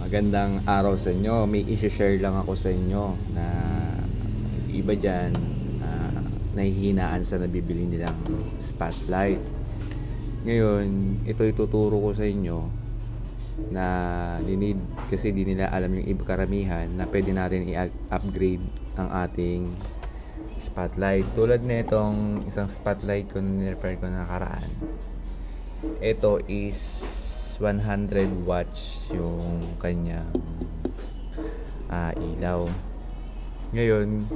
Magandang araw sa inyo. May i-share lang ako sa inyo na iba dyan nahihinaan sa nabibili nilang spotlight. Ngayon, ito ituturo ko sa inyo na need kasi di nila alam yung iba karamihan na pwede natin i-upgrade ang ating spotlight. Tulad nitong isang spotlight ko na ni-repair ko na nakaraan. Ito is 100 watts yung kanyang ilaw. Ngayon,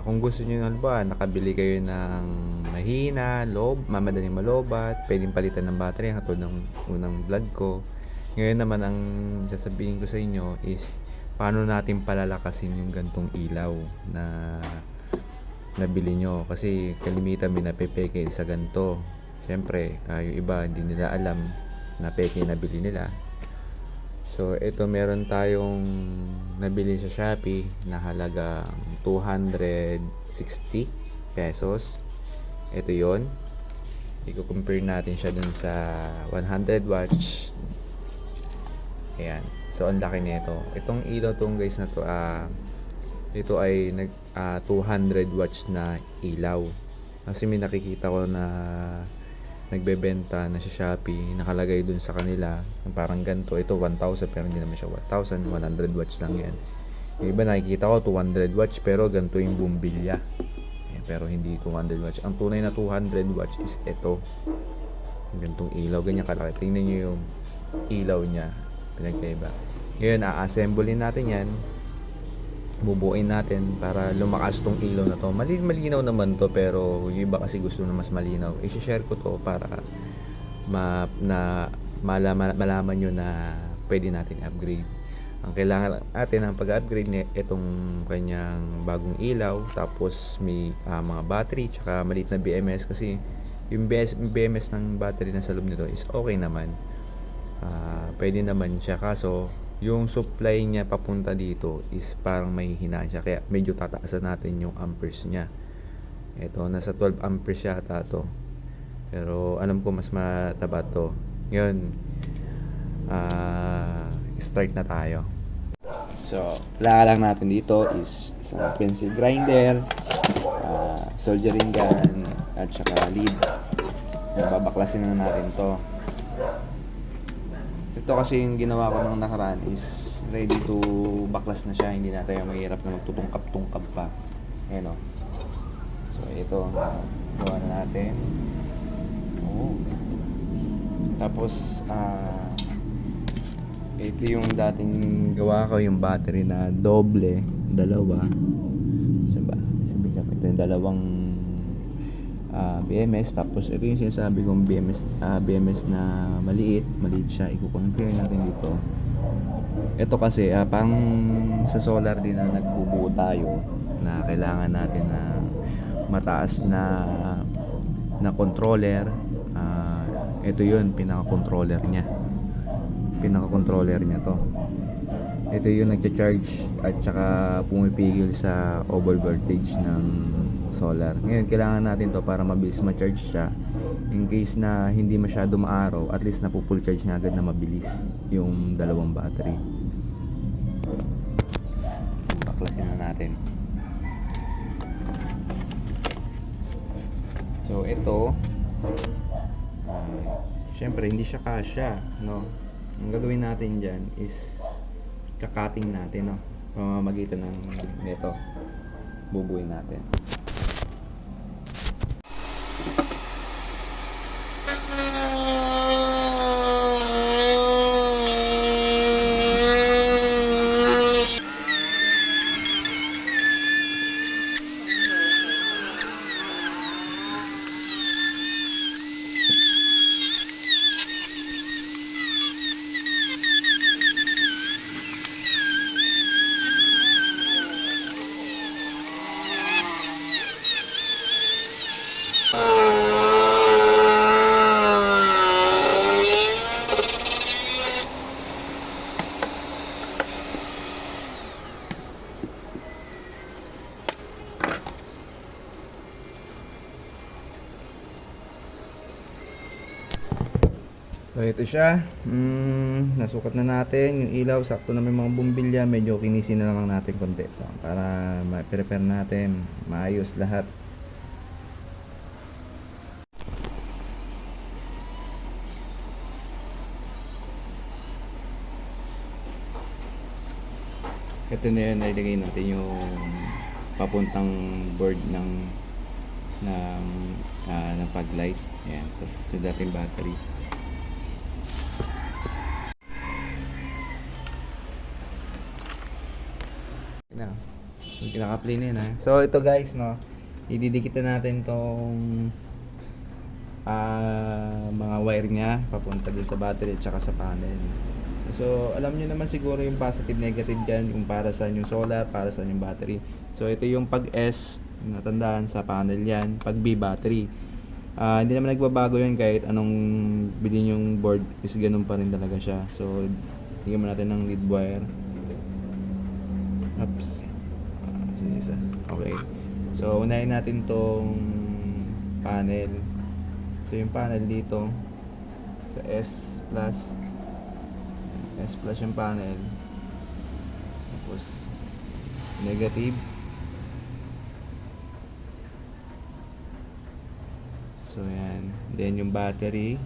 kung gusto niyo na ba, nakabili kayo ng mahina, madaling malobat, pwedeng palitan ng battery katulad ng unang vlog ko. Ngayon naman ang sasabihin ko sa inyo is paano natin palalakasin yung gantong ilaw na nabili nyo, kasi kalimitan may napepeke sa ganto. Siyempre, yung iba hindi nila alam na peke nabili nila. So ito, meron tayong nabili sa Shopee na halagang 260 pesos. Ito yon. I-compare natin siya dun sa 100 watts. Ayan. So ang laki nito. Itong ilaw tong guys na to, ito ay 200 watts na ilaw. Kasi may nakikita ko na nagbebenta na sa Shopee, nakalagay dun sa kanila parang ganito. Ito 1,000 pero hindi naman siya 1,000, 100 watts lang yan. Yung iba nakikita ko 200 watts pero ganito yung bumbilya. Ayan, pero hindi 200 watts. Ang tunay na 200 watts is ito, gantong ilaw, ganyan kalaki. Tingnan nyo yung ilaw niya, pinagkaiba. Ngayon, a-assemblein natin yan, bubuuin natin para lumakas tong ilaw na to. Malinaw naman to, pero yung iba kasi gusto na mas malinaw. I-share ko to para malaman nyo na pwede natin upgrade. Ang kailangan natin ang pag-upgrade itong kanyang bagong ilaw, tapos may mga battery tsaka maliit na BMS, kasi yung BMS ng battery na sa loob nito is okay naman. Pwede naman siya, kaso yung supply niya papunta dito is parang may hinaan siya, kaya medyo tataasan natin yung amperes niya. Ito, nasa 12 amperes yata to, pero alam ko mas mataba to. Ngayon, start na tayo. So, kailangan lang natin dito is isang pencil grinder, soldering gun, at saka lead. Babaklasin na natin to. Ito kasi yung ginawa ko nung nakaraan is ready to baklas na siya, hindi na tayo mahirap na magtutungkap-tungkap pa. Ayan o. So ito, gawa na natin. Tapos ito yung dating gawa ko, yung battery na doble, dalawa. Sabi ka, ito yung dalawang BMS. Tapos ito yung sinasabi kong BMS na maliit siya. I-compare natin dito. Ito kasi pang sa solar din na nagbubuo tayo, na kailangan natin na mataas na controller. Ito yun, pinaka-controller niya to. Ito yung nagcha-charge at saka pumipigil sa overvoltage ng solar. Ngayon, kailangan natin to para mabilis ma-charge siya. In case na hindi masyado maaraw, at least napupull charge niya agad na mabilis yung dalawang battery. Baklasin na natin. So ito, syempre hindi siya kasya, no? Ang gagawin natin dyan is kakating natin, no? Pamamagitan ng nito, bubuin natin. So ito siya. Nasukat na natin yung ilaw. Sakto na may mga bumbilya. Medyo kinisin na lang natin konti. Para ma-prepare natin. Maayos lahat. Ito na yun. Nailagay natin yung papuntang board ng fog light. Ayan. Tapos dating battery. Na. Yung kinaka-play na yun ha. So ito guys no. Ididikit na natin tong mga wire niya papunta dun sa battery at saka sa panel. So alam niyo naman siguro yung positive negative diyan, yung para sa yung solar, para sa yung battery. So ito yung pag S, natandaan sa panel yan, pag B battery. Hindi naman nagbabago yan kahit anong bilhin yung board is ganun pa rin talaga siya. So bigyan mo natin ng lead wire. Oops. Isa. Okay. So unahin natin tong panel. So yung panel dito sa S plus yung panel. Tapos negative. So yan. Then yung battery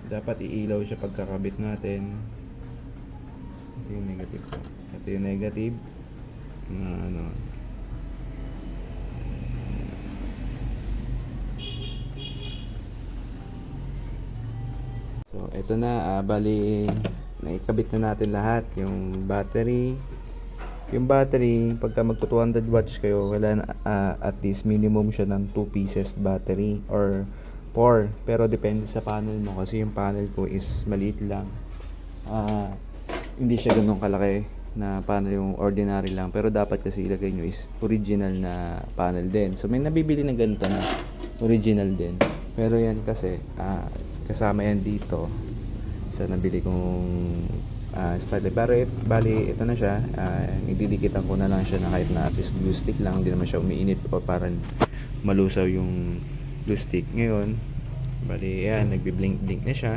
dapat iilaw siya pagkakabit natin. Kasi yung negative ko. Ito yung negative na ano. So ito na, bali naikabit na natin lahat yung battery. Yung battery, pagka magto 200 watts kayo, kailangan at least minimum siya ng 2 pieces battery or 4. Pero depende sa panel mo kasi yung panel ko is maliit lang. Hindi siya ganun kalaki na panel, yung ordinary lang. Pero dapat kasi ilagay nyo is original na panel din. So may nabibili na ganito na original din. Pero yan kasi kasama yan dito sa nabili kong spotlight. Pero bali ito na siya. Ididikitan ko na lang siya na kahit na at least glue stick lang. Hindi naman siya umiinit o parang malusaw yung glue stick. Ngayon bali yan, nagbi-blink-blink na siya.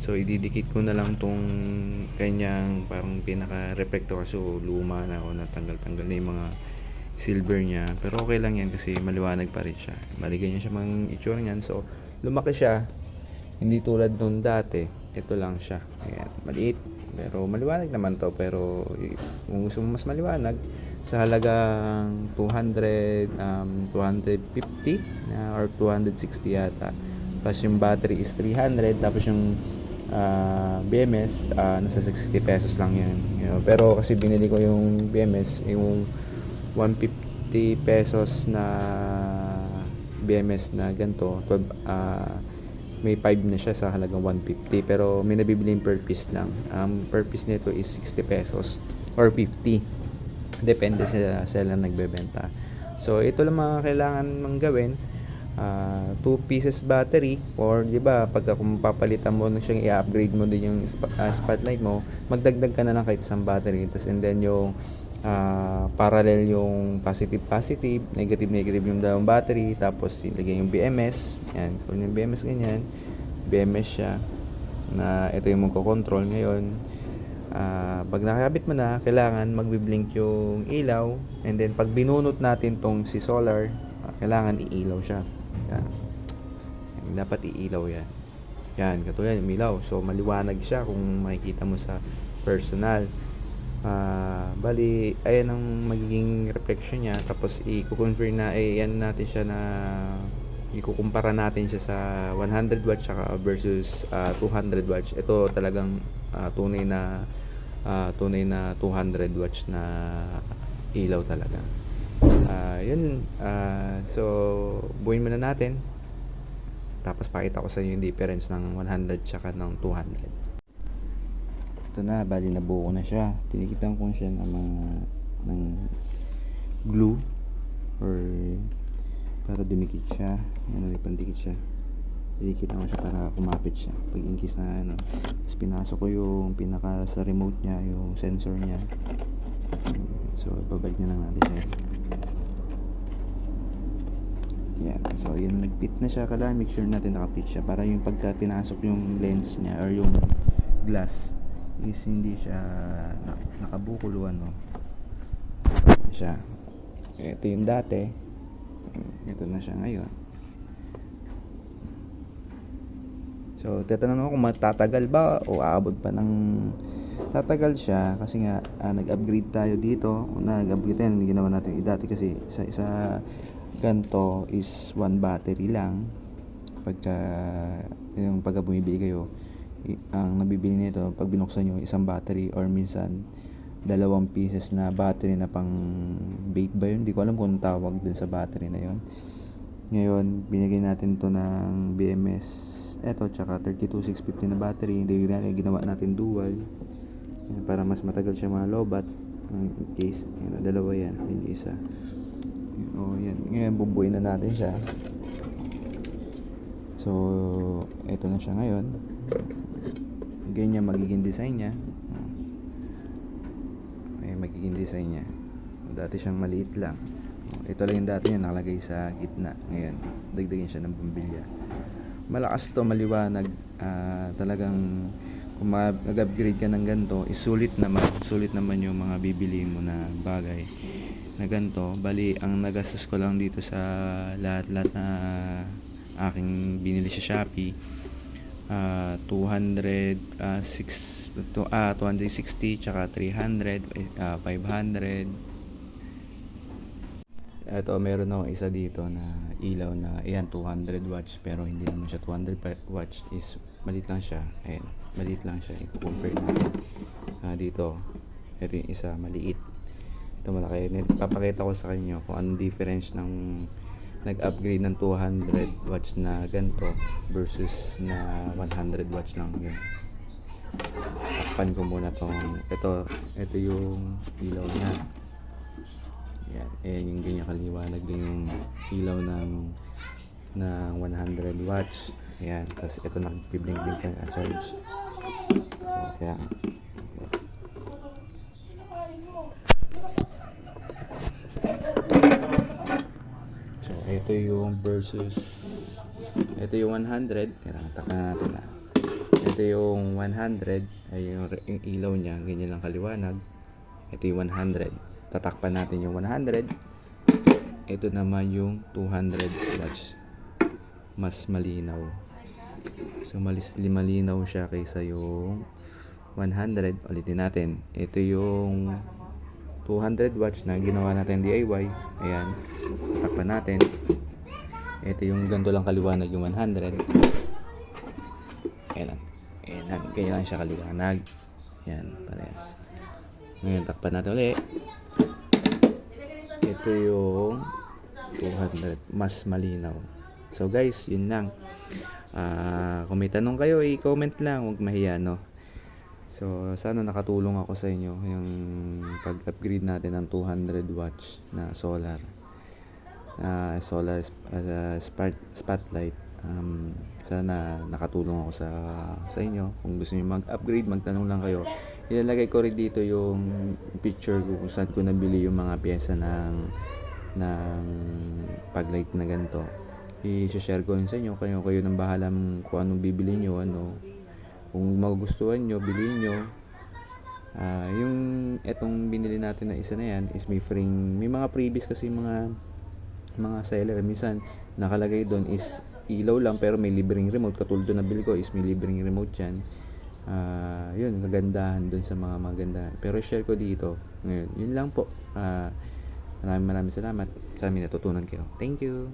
So ididikit ko na lang tong kanyang parang pinaka-reflector kasi luma na o natanggal-tanggal na yung mga silver niya. Pero okay lang yan kasi maliwanag pa rin siya. Maligay niya siya mga itsura niyan. So lumaki siya. Hindi tulad nung dati. Ito lang siya. Ayan, maliit. Pero maliwanag naman to. Pero kung gusto mo mas maliwanag, sa halagang 200, 250 or 260 yata. Tapos yung battery is 300. Tapos yung BMS nasa 60 pesos lang yan. Pero kasi binili ko yung BMS, yung 150 pesos na BMS na ganito, 12, may 5 na siya sa halagang 150. Pero may nabibili per piece lang. Per piece nito is 60 pesos or 50. Depende sa seller nagbebenta. So ito lang mga kailangan mong gawin. 2 pieces battery, or di ba pagka kung papalitan mo na siyang i-upgrade mo din yung spotlight mo, magdagdag ka na lang kahit isang battery. Tapos and then yung parallel yung positive negative yung dalawang battery. Tapos ilagay yung BMS. Yan, kung yung BMS ganyan, BMS siya na ito yung magko-control ngayon. Pag nakakabit mo na, kailangan magbi-blink yung ilaw, and then pag binunot natin tong si solar, kailangan iilaw siya. Yan. Dapat iilaw yan. Yan, katulad yung ilaw. So maliwanag siya kung makikita mo sa personal. Bali ayan ang magiging reflection niya. Tapos i-confirm na yan natin siya na ikukumpara natin siya sa 100 watts saka versus 200 watts. Ito talagang tunay na 200 watts na ilaw talaga. Yun. So buuin muna natin. Tapos pakita ko sa inyo yung difference ng 100 tsaka ng 200. Ito na, bali nabuo na siya. Tinikitan ko siya ng glue or para dumikit siya. Ano, ipandikit siya. Tinikitan ko siya para kumapit siya. Pag in case na ano. Tapos pinasok ko yung pinaka sa remote niya, yung sensor niya. So babalik na lang natin siya. Yan. So, yan, nag-fit na siya. Kailangan make sure natin naka-fit siya para yung pagka pinasok yung lens niya or yung glass is hindi siya nakabukol o ano. So, yan siya. Ito yung dati. Ito na siya ngayon. So, tatanong ako kung matatagal ba o aabot pa ng tatagal siya kasi nga nag-upgrade tayo dito. Nag-upgrade tayo, hindi ginawa natin dati kasi isa ganto is one battery lang. Pagka bumibili kayo, ang nabibili nito pag binuksan nyo isang battery or minsan 2 pieces na battery na pang vape ba yun, hindi ko alam kung tawag din sa battery na yun. Ngayon binigay natin to ng BMS eto tsaka 32650 na battery. Hindi ginawa natin dual para mas matagal siya malobat in case yan, dalawa yan, yung isa. Yan. Ngayon bubuin na natin siya. So eto na siya ngayon. Ganyan magiging design niya. Ayan magiging design niya. Dati siyang maliit lang. Ito lang yung dati niya nakalagay sa gitna. Ngayon dagdagan siya ng bumbilya. Malakas to, maliwanag. Talagang kung mag-upgrade ka ng ganito, sulit naman yung mga bibili mo na bagay na ganito. Bali, ang nagastos ko lang dito sa lahat-lahat na aking binili sa Shopee, 260 tsaka 300, 500. Ito, meron ako isa dito na ilaw na ayan 200 watts pero hindi naman siya 200 watts, is maliit lang siya. Ayan, maliit lang siya. I-compare natin dito. Ito yung isa maliit, ito malaki. Papakita ko sa kanyo kung anong difference ng nag-upgrade ng 200 watts na ganito versus na 100 watts lang yun. Takpan ko muna tong ito yung ilaw niya. Yan, ayan yung ganyan kaliwanag din yung ilaw ng 100 watts. Ayan, tapos ito nagpiblink-blink na charge. So, kaya so, ito yung versus ito yung 100. Kaya takpan natin na. Ito yung 100 ay yung ilaw niya, ganyan lang kaliwanag. Ito yung 100. Tatakpan natin yung 100. Ito naman yung 200 watts. Mas malinaw. So malinaw siya kaysa yung 100. Ulitin natin. Ito yung 200 watts na ginawa natin DIY. Ayan. Tatakpan natin. Ito yung ganito lang kaliwanag yung 100. Ayan lang. Ayan lang. Ganyan lang siya kaliwanag. Ayan. Parehas. Ngayon takpan natin ulit. Ito yung 200, mas malinaw. So guys, yun lang. Kung may tanong kayo, i-comment lang, huwag mahiya, no? So sana nakatulong ako sa inyo yung pag-upgrade natin ng 200 watts na solar spotlight. Sana nakatulong ako sa inyo. Kung gusto niyo mag-upgrade, magtanong lang kayo. Ilalagay ko rin dito yung picture ko kung saan ko nabili yung mga pyesa ng paglight na ganito. I-share ko yun sa inyo. Kayo nang bahala kung anong bibili nyo, kung magugustuhan nyo, bilhin nyo. Yung etong binili natin na isa na yan is may mga freebies kasi mga seller. Minsan nakalagay doon is ilaw lang pero may libreng remote. Katulad doon na bill ko is may libreng remote yan. Yun, kagandahan dun sa mga maganda. Pero share ko dito. Ngayon, yun lang po. Maraming salamat. Sana may natutunan kayo. Thank you.